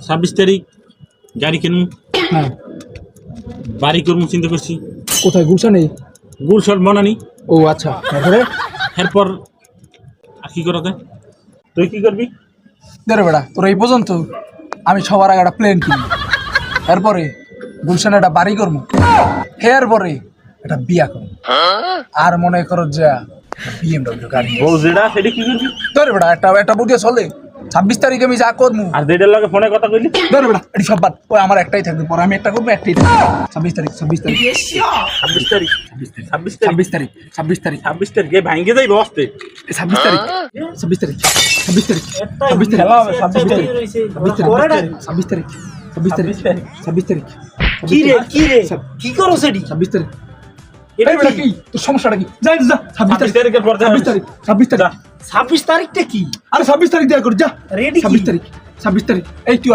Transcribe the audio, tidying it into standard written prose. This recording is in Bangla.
26 তারিখ গাড়ি কিনবো, হ্যাঁ বাড়ি করবো চিন্তা করছি। কোথায় গুলশানে? গুলশন বনানি। ও আচ্ছা, তারপরে? এরপর আর কি করা যায়? তুই কি করবি? দেরে বেড়া, তোর এই পর্যন্ত আমি সবার আগে একটা প্লেন কিনি, এরপরে গুলশানে একটা বাড়ি করবো, এরপরে একটা বিয়া করবো, আর মনে করো যে BMW গাড়ি। বউ যেটা সেটা কি করবি? দেরে বেড়া, একটা বুদ্ধি চলে। 26 তারিখে আমি যা করবো, আর যেটার লগে ফোনে কথা কইলি? দেরে বেড়া এটি সব বাদ, ওই আমার একটাই থাকবে, পরে আমি একটা করবো, একটাই থাকবে। 26 তারিখ 26 তারিখ 26 তারিখ 26 তারিখ 26 তারিখ 26 তারিখ 26 তারিখ এ ভাঙ্গে যাইব অস্তে। 26 তারিখ 26 তারিখ 26 তারিখ 26 তারিখ খেলা হবে 26 তারিখ। 26 তারিখ 26 তারিখ 26 তারিখ কি রে কি করো সেটি? 26 তারিখ। এটা এই বেটা কি তোর সমস্যাটা কি? যাই যা 26 তারিখের পর 26 তারিখ 26 তারিখ 26 তারিখটা কি? আরে 26 তারিখ দেয়া কর যা। রেডি 26 তারিখ 26 তারিখ এই তুই